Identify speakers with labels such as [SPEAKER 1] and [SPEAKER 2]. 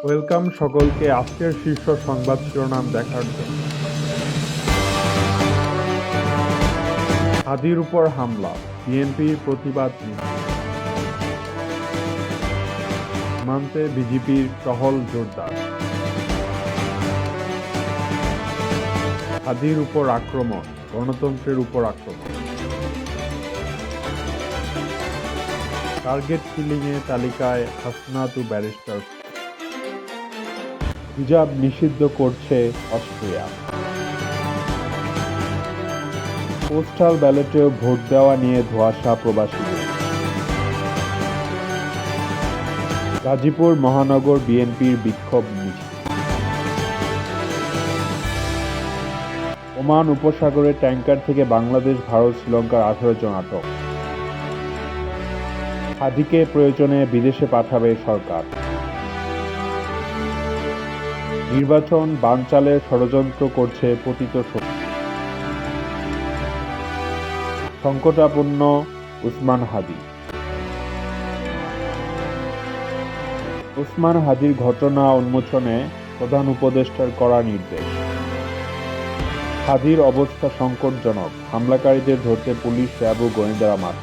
[SPEAKER 1] Welcome সকলকে আজকের শীর্ষ সংবাদ শিরোনাম দেখার জন্য। হাদির উপর হামলা, বিএনপির প্রতিবাদ মিছিল। সীমান্তে বিজিবির টহল জোরদার। হাদির উপর আক্রমণ, গণতন্ত্রের উপর আক্রমণ। টার্গেট কিলিংয়ে তালিকায় হাসনাত ও ব্যারিস্টার। হিজাব নিষিদ্ধ করছে অস্ট্রিয়া। পোস্টাল ব্যালটেও ভোট দেওয়া নিয়ে ধোঁয়াশা প্রবাসীদের। গাজীপুর মহানগর বিএনপির বিক্ষোভ মিছিল। ওমান উপসাগরে ট্যাংকার থেকে বাংলাদেশ, ভারত, শ্রীলঙ্কার 18 জন আটক। হাদিকে প্রয়োজনে বিদেশে পাঠাবে সরকার। নির্বাচন বানচালের ষড়যন্ত্র করছে পতিত শক্তি। সংকটাপন্ন ওসমান হাদি। ওসমান হাদির ঘটনা উন্মোচনে প্রধান উপদেষ্টার কড়া নির্দেশ। হাদির অবস্থা সংকটজনক, হামলাকারীদের ধরতে পুলিশ, র্যাব ও গোয়েন্দারা মাঠ।